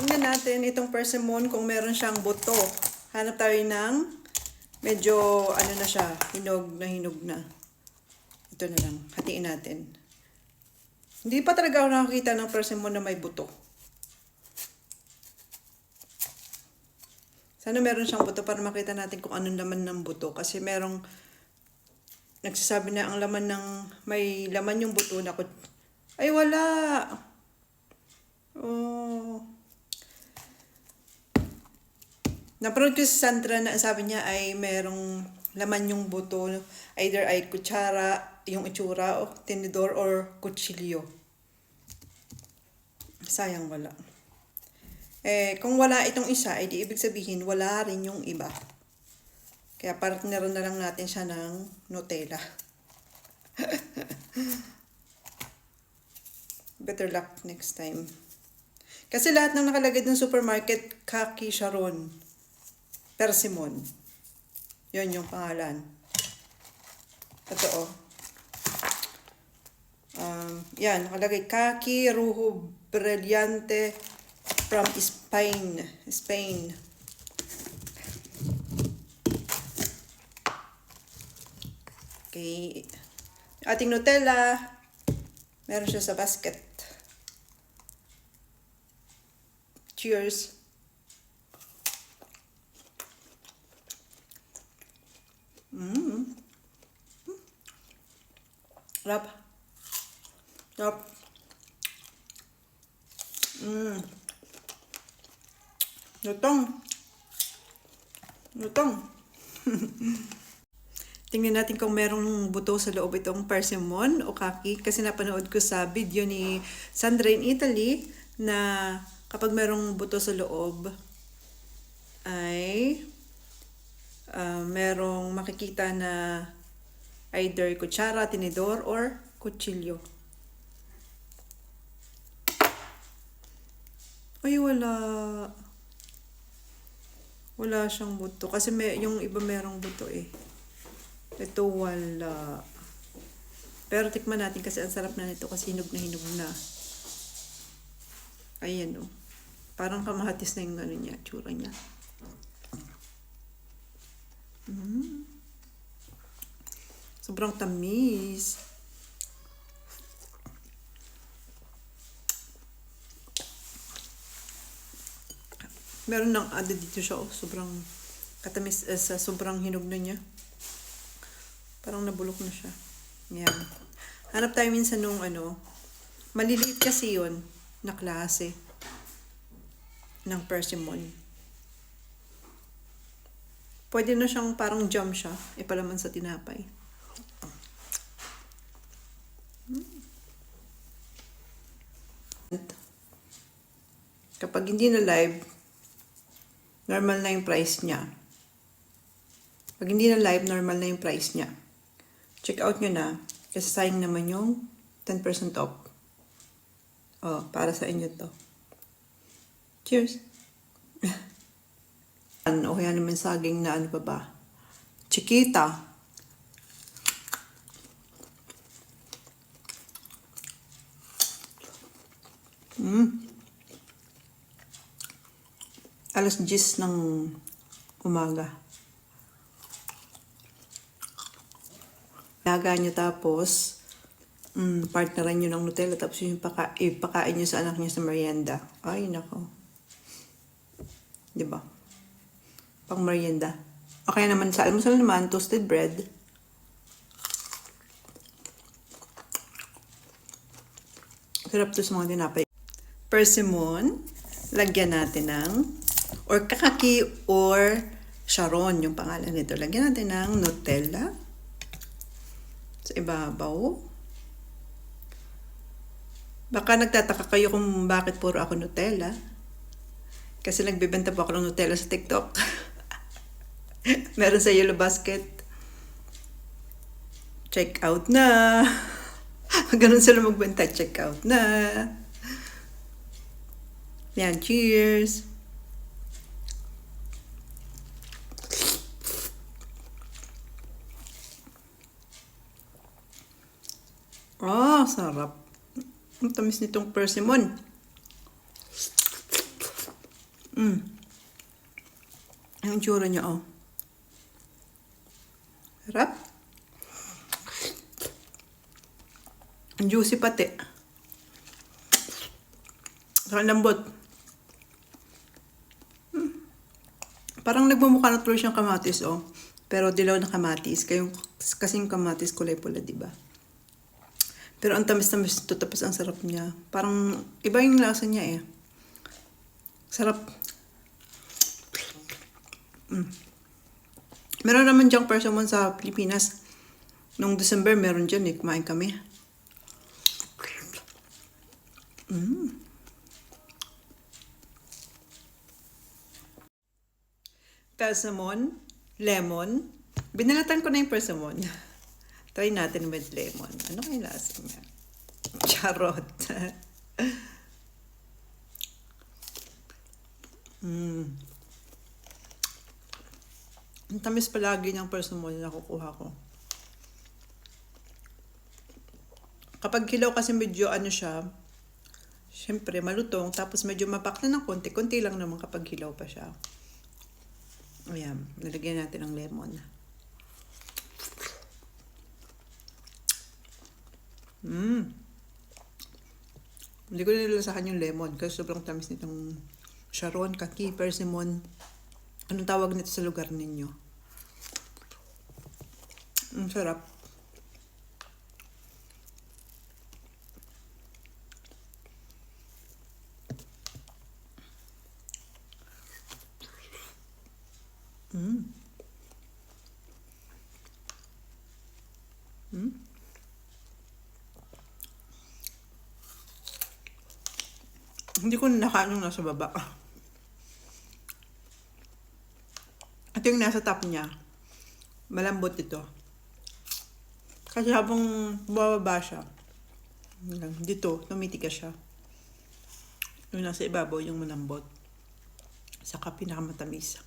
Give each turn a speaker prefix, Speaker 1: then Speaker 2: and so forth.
Speaker 1: Tingnan natin itong persimmon kung meron siyang buto. Hanap tayo ng medyo ano na siya, hinog na. Ito na lang, hatiin natin. Hindi pa talaga ako nakakita ng persimmon na may buto. Sana meron siyang buto para makita natin kung anong laman ng buto. Kasi merong nagsasabi na ang laman ng, may laman yung buto na ay wala! Oh. Napanood ko si Sandra na sabi niya ay merong laman yung buto. Either ay kutsara, yung itsura, o tinidor, or kutsilyo. Sayang wala. Kung wala itong isa, ay di ibig sabihin wala rin yung iba. Kaya partner na lang natin siya ng Nutella. Better luck next time. Kasi lahat ng nakalagay ng supermarket, Kaki Sharon, persimmon. Yun yung pangalan. Ito yan, nakalagay Kaki Ruho Brillante from Spain. Okay. Ating Nutella, meron siya sa basket. Cheers. Rap. Lutong. Tingnan natin kung merong buto sa loob itong persimmon o kaki. Kasi napanood ko sa video ni Sandra in Italy na kapag merong buto sa loob ay merong makikita na either kutsara, tinidor, or kutsilyo. Ay, wala. Wala siyang buto. Kasi yung iba merong buto eh. Ito wala. Pero tikman natin kasi ang sarap na nito kasi hinog na. Ayan o. Parang kamahatis na yung ano niya, tsura niya. Sobrang tamis. Meron ng added dito siya. Sobrang katamis sa sobrang hinog na niya. Parang nabulok na siya. Yan. Hanap tayo minsan nung maliliit kasi yun na klase ng persimmon. Pwede na siyang parang jam siya. Ipalaman sa tinapay. Kapag hindi na live, normal na yung price niya. Pag hindi na live, normal na yung price niya. Check out nyo na. Kasi sayang naman yung 10% off. Para sa inyo to. Cheers! O kaya naman saging na ano pa ba? Chiquita. Alas 10 ng umaga. Laga nyo tapos partneran nyo ng Nutella tapos yung ipakain nyo sa anak nyo sa merienda. Ay, nako. Diba? Pang merienda. O kaya naman sa almusal naman, toasted bread. Sarap to sa mga tinapay. Persimmon, lagyan natin ng, or Kaki or Sharon, yung pangalan nito. Lagyan natin ng Nutella. Sa ibabaw. Baka nagtataka kayo kung bakit puro ako Nutella. Kasi nagbebenta po ako ng Nutella sa TikTok. Meron sa Yellow Basket. Check out na. Ganun sila magbenta. Check out na. Yan, cheers. Sarap. Ang tamis nitong persimmon. Ang itsura niya, oh. Sarap. Ang juicy pati. Saka lambot. Parang nagmumukha na tuloy siyang kamatis, oh. Pero dilaw na kamatis. Kasing kamatis kulay pula, diba? Pero ang tamis-tamis ito, tapos ang sarap niya. Parang iba yung lasa niya, eh. Sarap. Meron naman diyang persimmon sa Pilipinas. Nung December, meron dyan, eh. Kumain kami. Persimmon, lemon. Binalatan ko na yung persimmon. Try natin with lemon. Ano kaya lasa niya? Charot. Ang tamis palagi ng persimmon na nakukuha ko. Kapag hilaw kasi medyo ano siya, syempre malutong, tapos medyo mapakla ng konti. Konti lang naman kapag hilaw pa siya. Ayan, nalagyan natin ng lemon. Hindi ko nilalasahan yung lemon kasi sobrang tamis nitong Sharon, kaki, persimmon. Anong tawag nito sa lugar ninyo? Ang sarap. Hindi ko nakain yung nasa baba. At yung nasa top niya, malambot ito. Kasi habang bababa siya, dito, tumitigas siya. Yung nasa ibabaw, yung malambot. Saka pinakamatamis.